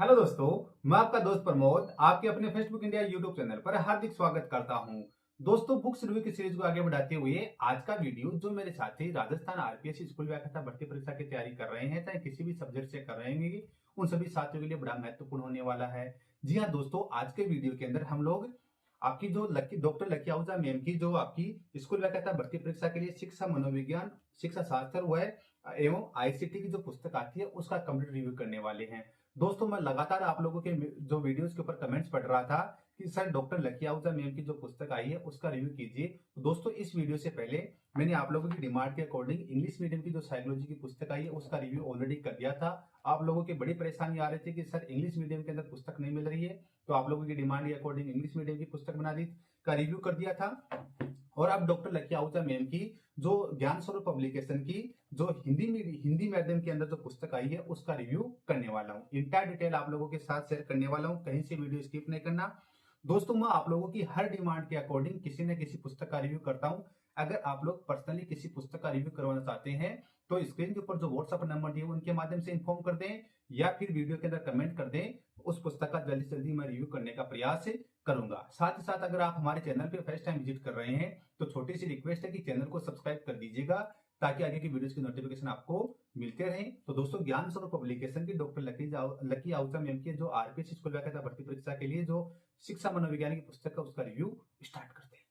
Hello दोस्तों, मैं आपका दोस्त प्रमोद आपके अपने फेसबुक इंडिया यूट्यूब चैनल पर हार्दिक स्वागत करता हूं। दोस्तों, बुक्स रिव्यू की सीरीज को आगे बढ़ाते हुए आज का वीडियो जो मेरे साथी राजस्थान आरपीएससी स्कूल व्याख्याता भर्ती परीक्षा की तैयारी कर रहे हैं, चाहे किसी भी सब्जेक्ट से कर रहे हैं, उन सभी साथियों के लिए बड़ा महत्वपूर्ण होने वाला है। जी हाँ दोस्तों, आज के वीडियो के अंदर हम लोग आपकी जो डॉक्टर लकी आहूजा मैम की जो आपकी स्कूल व्याख्याता भर्ती परीक्षा के लिए शिक्षा मनोविज्ञान, शिक्षा शास्त्र व एवं आईसीटी की जो पुस्तक आती है उसका कंप्लीट रिव्यू करने वाले हैं। दोस्तों, मैं लगातार आप लोगों के जो वीडियोस के ऊपर कमेंट्स पढ़ रहा था कि sir doctor lucky Ahuja ma'am की जो पुस्तक आई है उसका रिव्यू कीजिए। तो दोस्तों, इस वीडियो से पहले मैंने आप लोगों की डिमांड के अकॉर्डिंग इंग्लिश मीडियम की जो साइकोलॉजी की पुस्तक आई है उसका रिव्यू ऑलरेडी कर दिया था। आप लोगों की बड़ी परेशानी आ रही थी कि सर इंग्लिश मीडियम के अंदर पुस्तक नहीं मिल रही है, तो आप लोगों की डिमांड के अकॉर्डिंग इंग्लिश मीडियम की पुस्तक बना दी, का रिव्यू कर दिया था। और अब डॉक्टर लकी आहूजा मैम की जो ज्ञान स्वरूप पब्लिकेशन की जो हिंदी माध्यम के अंदर जो पुस्तक आई है उसका रिव्यू करने वाला हूँ। इंटायर डिटेल आप लोगों के साथ शेयर करने वाला हूँ, कहीं से वीडियो स्किप नहीं करना। दोस्तों, मैं आप लोगों की हर डिमांड के अकॉर्डिंग किसी न किसी पुस्तक का रिव्यू करता हूं। अगर आप लोग पर्सनली किसी पुस्तक का रिव्यू करवाना चाहते हैं तो स्क्रीन के ऊपर जो व्हाट्सएप नंबर दिए उनके माध्यम से इन्फॉर्म कर दें या फिर वीडियो के अंदर कमेंट कर दें। उस पुस्तक का जल्दी से जल्दी मैं रिव्यू करने का प्रयास करूंगा। साथ ही साथ अगर आप हमारे चैनल पे फर्स्ट टाइम विजिट कर रहे हैं तो छोटी सी रिक्वेस्ट है कि चैनल को सब्सक्राइब कर दीजिएगा ताकि आगे की वीडियोस की नोटिफिकेशन आपको मिलते रहें। तो दोस्तों, ज्ञान स्वरूप पब्लिकेशन की डॉक्टर लकी आहूजा मैम की जो आरपीएससी स्कूल व्याख्याता भर्ती परीक्षा के लिए जो शिक्षा मनोविज्ञान की पुस्तक का उसका रिव्यू स्टार्ट करते हैं।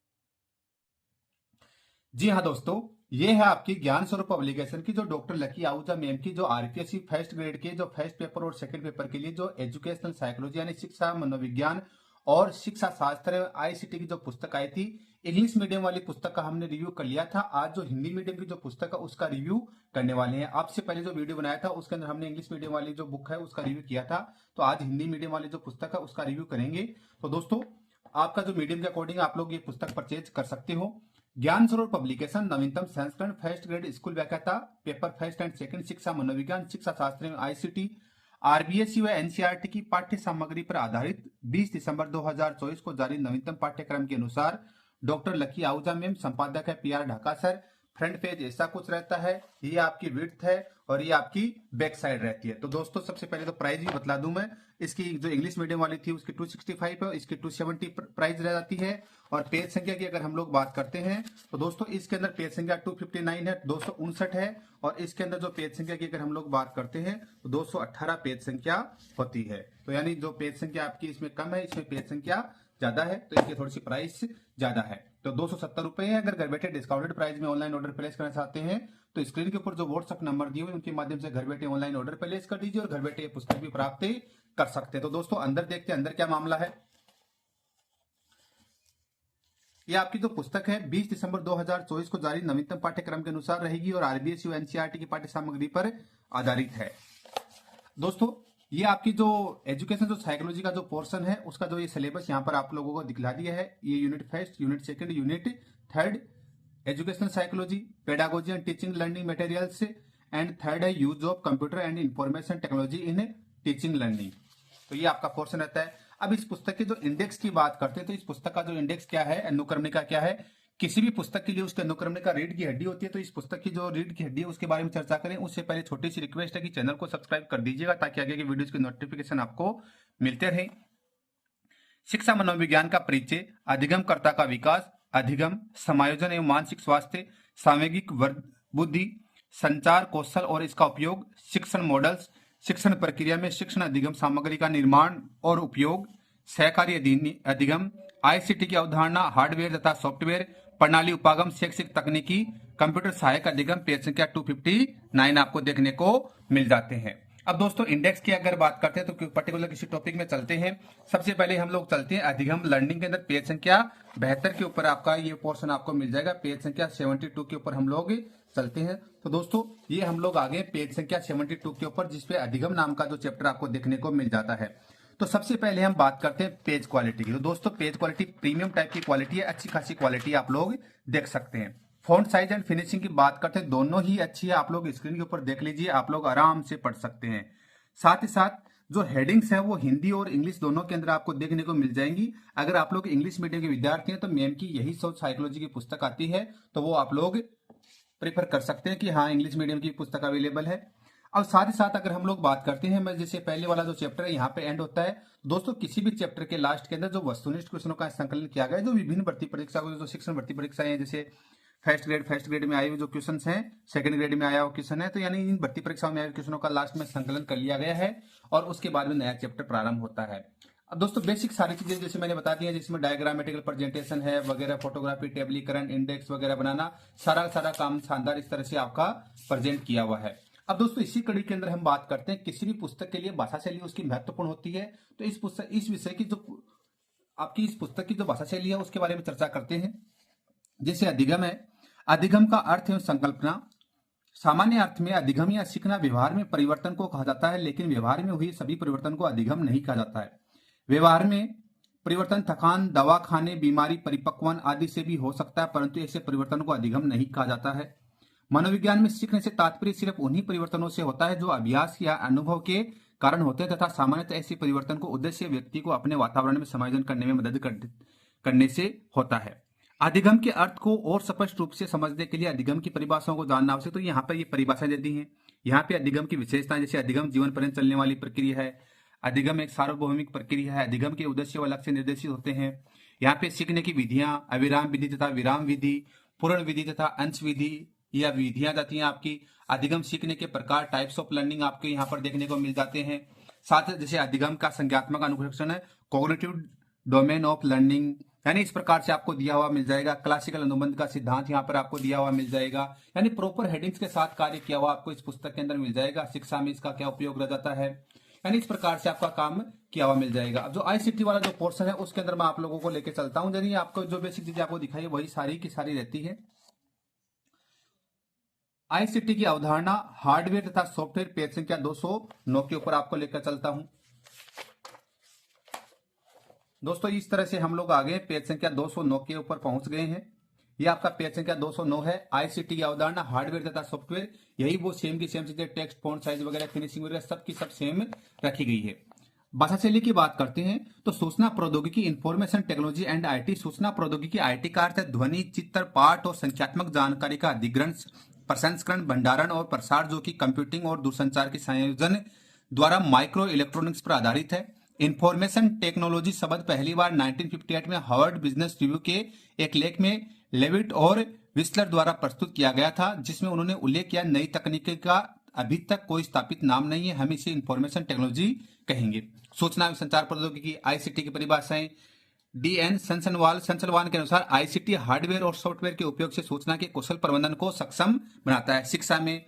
जी हाँ दोस्तों, ये है आपकी ज्ञान स्वरूप पब्लिकेशन की जो डॉक्टर लकी आहूजा मैम की जो आरपीएससी फर्स्ट ग्रेड के जो फर्स्ट पेपर और सेकंड पेपर के लिए जो एजुकेशनल साइकोलॉजी यानी शिक्षा मनोविज्ञान और शिक्षा शास्त्र आईसीटी की जो पुस्तक आई थी। इंग्लिश मीडियम वाली पुस्तक का हमने रिव्यू कर लिया था। आज जो हिंदी मीडियम की जो पुस्तक है उसका रिव्यू करने वाले हैं। आपसे पहले जो वीडियो बनाया था उसके अंदर हमने इंग्लिश मीडियम वाली जो बुक है उसका रिव्यू किया था, तो आज हिंदी मीडियम वाली जो पुस्तक है उसका रिव्यू करेंगे। तो दोस्तों, आपका जो मीडियम के अकॉर्डिंग आप लोग ये पुस्तक परचेज कर सकते हो। ज्ञान स्वरूप पब्लिकेशन नवीनतम संस्करण फर्स्ट ग्रेड स्कूल व्याख्याता पेपर फर्स्ट एंड सेकंड शिक्षा मनोविज्ञान शिक्षा शास्त्र आईसीटी आरबीएससी व एनसीईआरटी की पाठ्य सामग्री पर आधारित 20 दिसंबर 2024 को जारी नवीनतम पाठ्यक्रम के अनुसार डॉक्टर लकी आहूजा मैम, संपादक है PR Dhaka sir. Front page ऐसा कुछ रहता है, ये आपकी विड्थ है और ये आपकी बैक साइड रहती है। तो दोस्तों, सबसे पहले तो प्राइस भी बतला दूं मैं। इसकी जो इंग्लिश मीडियम वाली थी उसकी 265 है, इसकी 270 प्राइस रह जाती है। और पेज संख्या की अगर हम लोग बात करते हैं तो दोस्तों इसके अंदर पेज संख्या 259 है, 259 है। और इसके अंदर जो पेज संख्या की अगर हम लोग बात करते हैं तो 218 पेज संख्या होती है। तो यानी जो पेज संख्या आपकी इसमें कम है, इसमें पेज संख्या ज्यादा है, तो इसकी थोड़ी सी प्राइस ज्यादा है। तो 270 रुपए है। अगर घर बैठे डिस्काउंटेड प्राइस में ऑनलाइन ऑर्डर प्लेस करना चाहते हैं तो स्क्रीन के ऊपर जो व्हाट्सएप नंबर दिए हुए उनके माध्यम से घर बैठे ऑनलाइन ऑर्डर प्लेस कर दीजिए और घर बैठे ये पुस्तक भी प्राप्त कर सकते हैं। तो दोस्तों, अंदर देखते हैं अंदर क्या मामला है। ये आपकी जो पुस्तक है 20 दिसंबर 2024 को जारी नवीनतम पाठ्यक्रम के अनुसार रहेगी और आरबीएससी एनसीईआरटी की पाठ्य सामग्री पर आधारित है। दोस्तों, ये आपकी जो एजुकेशन जो साइकोलॉजी का जो पोर्शन है उसका जो ये सिलेबस यहाँ पर आप लोगों को दिखला दिया है। ये unit first, unit second, unit third educational psychology, pedagogy and teaching learning materials and third है use of computer and information technology in teaching learning. तो ये आपका पोर्शन रहता है। अब इस पुस्तक के जो इंडेक्स की बात करते हैं तो इस पुस्तक का जो इंडेक्स क्या है, अनुक्रमणिका क्या है। किसी भी पुस्तक के लिए उसके अनुक्रमणिका रीढ़ की हड्डी होती है, तो इस पुस्तक की जो रीढ़ की हड्डी है उसके बारे में चर्चा करें उससे पहले छोटी सी रिक्वेस्ट है कि चैनल को सब्सक्राइब कर दीजिएगा ताकि आगे की वीडियोस की नोटिफिकेशन आपको मिलते रहे। शिक्षा मनोविज्ञान का परिचय, अधिगमकर्ता का विकास, अधिगम, समायोजन एवं मानसिक स्वास्थ्य, सामूहिक बुद्धि, संचार कौशल और इसका उपयोग, शिक्षण मॉडल्स, शिक्षण प्रक्रिया में शिक्षण अधिगम सामग्री का निर्माण और उपयोग, सहकारी अधिगम, आईसीटी की अवधारणा, हार्डवेयर तथा सॉफ्टवेयर, प्रणाली उपागम, शैक्षिक तकनीकी, कंप्यूटर सहायक अधिगम, पेज संख्या 259 आपको देखने को मिल जाते हैं। अब दोस्तों, इंडेक्स की अगर बात करते हैं तो पर्टिकुलर किसी टॉपिक में चलते हैं। सबसे पहले हम लोग चलते हैं अधिगम लर्निंग के अंदर पेज संख्या 72 के ऊपर आपका ये पोर्शन आपको मिल जाएगा। पेज संख्या 72 के ऊपर हम लोग चलते हैं। तो दोस्तों, ये हम लोग आगे पेज संख्या 72 के ऊपर जिसपे अधिगम नाम का जो चैप्टर आपको देखने को मिल जाता है। तो सबसे पहले हम बात करते हैं पेज क्वालिटी की। तो दोस्तों, पेज क्वालिटी प्रीमियम टाइप की क्वालिटी है, अच्छी खासी क्वालिटी आप लोग देख सकते हैं। फॉन्ट साइज एंड फिनिशिंग की बात करते हैं, दोनों ही अच्छी है। आप लोग स्क्रीन के ऊपर देख लीजिए, आप लोग आराम से पढ़ सकते हैं। साथ ही साथ जो हेडिंग्स है वो हिंदी और इंग्लिश दोनों के अंदर आपको देखने को मिल जाएंगी। अगर आप लोग इंग्लिश मीडियम के विद्यार्थी हैं तो मैम की यही सोच साइकोलॉजी की पुस्तक आती है, तो वो आप लोग प्रेफर कर सकते हैं कि हाँ इंग्लिश मीडियम की पुस्तक अवेलेबल है। अब साथ ही साथ अगर हम लोग बात करते हैं, मैं जैसे पहले वाला जो चैप्टर है यहाँ पे एंड होता है। दोस्तों किसी भी चैप्टर के लास्ट के अंदर जो वस्तुनिष्ठ क्वेश्चनों का संकलन किया गया है, जो विभिन्न भर्ती परीक्षा जो शिक्षण भर्ती परीक्षाएं हैं, जैसे फर्स्ट ग्रेड में आए हुए जो क्वेश्चन हैं, सेकंड ग्रेड में आया हुआ क्वेश्चन है, तो यानी इन भर्ती परीक्षाओं में आए क्वेश्चनों का लास्ट में संकलन कर लिया गया है और उसके बाद में नया चैप्टर प्रारंभ होता है। अब दोस्तों बेसिक सारी चीजें जैसे मैंने बता दी है, जिसमें डायग्रामेटिकल प्रेजेंटेशन है वगैरह, फोटोग्राफी, टेबलीकरण, इंडेक्स वगैरह बनाना, सारा काम शानदार इस तरह से आपका प्रेजेंट किया हुआ है। अब दोस्तों इसी कड़ी के अंदर हम बात करते हैं किसी भी पुस्तक के लिए भाषा शैली उसकी महत्वपूर्ण होती है। तो इस विषय की जो आपकी इस पुस्तक की जो भाषा शैली है उसके बारे में चर्चा करते हैं। जैसे अधिगम है, अधिगम का अर्थ है संकल्पना। सामान्य अर्थ में अधिगम या सीखना व्यवहार में परिवर्तन को कहा जाता है, लेकिन व्यवहार में हुई सभी परिवर्तन को अधिगम नहीं कहा जाता है। व्यवहार में परिवर्तन थकान, दवा खाने, बीमारी, परिपक्वन आदि से भी हो सकता है, परंतु ऐसे परिवर्तन को अधिगम नहीं कहा जाता है। मनोविज्ञान में सीखने से तात्पर्य सिर्फ उन्हीं परिवर्तनों से होता है जो अभ्यास या अनुभव के कारण होते हैं, तथा सामान्यतः ऐसे परिवर्तन को उद्देश्य व्यक्ति को अपने वातावरण में समायोजन करने में मदद करने से होता है। अधिगम के अर्थ को और स्पष्ट रूप से समझने के लिए अधिगम की परिभाषाओं को जानना आवश्यक। तो यहाँ पर ये परिभाषाएं दे दी हैं। यहाँ पे अधिगम की विशेषताएं, जैसे अधिगम जीवन पर्यंत चलने वाली प्रक्रिया है, अधिगम एक सार्वभौमिक प्रक्रिया है, अधिगम के उद्देश्य व लक्ष्य निर्देशित होते हैं। यहाँ पे सीखने की विधियां अविराम विधि तथा विराम विधि, पूर्ण विधि तथा अंश विधि या विधियां जाती हैं आपकी। अधिगम सीखने के प्रकार, टाइप्स ऑफ लर्निंग आपके यहाँ पर देखने को मिल जाते हैं। साथ जैसे अधिगम का संज्ञात्मक अनुशासन है, कॉग्निटिव डोमेन ऑफ लर्निंग, यानी इस प्रकार से आपको दिया हुआ मिल जाएगा। क्लासिकल अनुबंध का सिद्धांत यहाँ पर आपको दिया हुआ मिल जाएगा, यानी प्रॉपर हेडिंग्स के साथ कार्य किया हुआ आपको इस पुस्तक के अंदर मिल जाएगा। शिक्षा में इसका क्या उपयोग रह जाता है, यानी इस प्रकार से आपका काम किया हुआ मिल जाएगा। अब जो आईसीटी वाला जो पोर्शन है उसके अंदर मैं आप लोगों को लेकर चलता हूं। यानी आपको जो बेसिक चीजें आपको दिखाई है वही सारी की सारी रहती है। आईसीटी की अवधारणा हार्डवेयर तथा सॉफ्टवेयर, पेज संख्या 209 के ऊपर आपको लेकर चलता हूं। दोस्तों इस तरह से हम लोग आगे पेज संख्या 209 के ऊपर पहुंच गए हैं। ये आपका पेज संख्या 209 है। आईसीटी की अवधारणा हार्डवेयर तथा सॉफ्टवेयर, यही वो सेम की सेम चीजें, टेक्स्ट, फॉन्ट साइज वगैरह, फिनिशिंग वगैरह सब की सब सेम रखी गई है। भाषा शैली की बात करते हैं तो सूचना प्रौद्योगिकी, इंफॉर्मेशन टेक्नोलॉजी एंड आईटी। सूचना प्रौद्योगिकी आईटी का अर्थ है ध्वनि, चित्र, पाठ और संख्यात्मक जानकारी का अधिग्रहण, प्रसंस्करण, भंडारण और प्रसार, जो कि कंप्यूटिंग और दूरसंचार के संयोजन द्वारा माइक्रो इलेक्ट्रॉनिक्स पर आधारित है। इंफॉर्मेशन टेक्नोलॉजी शब्द पहली बार 1958 में हार्वर्ड बिजनेस रिव्यू के एक लेख में लेविट और विस्लर द्वारा प्रस्तुत किया गया था, जिसमें उन्होंने उल्लेख किया नई तकनीक का अभी तक कोई स्थापित नाम नहीं है, हम इसे इंफॉर्मेशन टेक्नोलॉजी कहेंगे। सूचना एवं संचार प्रौद्योगिकी आईसीटी की परिभाषाएं, डीएन संसलवान के अनुसार आईसीटी हार्डवेयर और सॉफ्टवेयर के उपयोग से सूचना के कुशल प्रबंधन को सक्षम बनाता है। शिक्षा में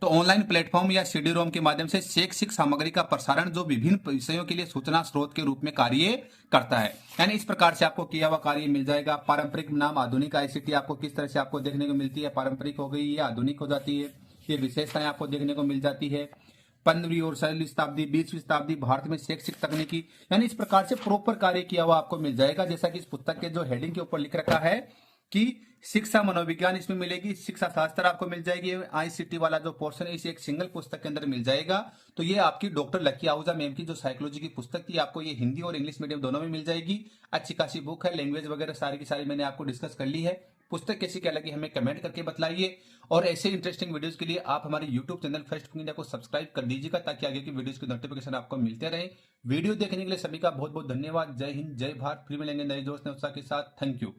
तो ऑनलाइन प्लेटफॉर्म या सीडी रोम के माध्यम से शैक्षिक सामग्री का प्रसारण, जो विभिन्न विषयों के लिए सूचना स्रोत के रूप में कार्य करता है, यानी इस प्रकार से आपको किया हुआ कार्य मिल जाएगा। पारंपरिक नाम आधुनिक आईसीटी आपको किस तरह से आपको देखने को मिलती है, पारंपरिक हो गई या आधुनिक हो जाती है, ये विशेषताएं आपको देखने को मिल जाती है। 15वीं और 16वीं शताब्दी, 20वीं शताब्दी भारत में शैक्षिक तकनीकी, यानी इस प्रकार से प्रॉपर कार्य किया हुआ आपको मिल जाएगा। जैसा कि इस पुस्तक के जो हेडिंग के ऊपर लिख रखा है कि शिक्षा मनोविज्ञान इसमें मिलेगी, शिक्षा शास्त्र आपको मिल जाएगी, आईसीटी वाला जो पोर्शन है इसे एक सिंगल पुस्तक के अंदर मिल जाएगा। तो ये आपकी डॉक्टर लकी आहूजा मैम की जो साइकोलॉजी की पुस्तक थी, आपको ये हिंदी और इंग्लिश मीडियम दोनों में मिल जाएगी। अच्छी खासी बुक है, लैंग्वेज वगैरह सारी की सारी मैंने आपको डिस्कस कर ली है। पुस्तक कैसी क्या लगी हमें कमेंट करके बताइए, और ऐसे इंटरेस्टिंग वीडियोस के लिए आप हमारे YouTube channel first cook India को सब्सक्राइब कर दीजिएगा, ताकि आगे की वीडियोस की नोटिफिकेशन आपको मिलते रहे। वीडियो देखने के लिए सभी का बहुत बहुत धन्यवाद। जय हिंद, जय भारत। फिर मिलेंगे नए दोस्त नए उत्साह के साथ। Thank you.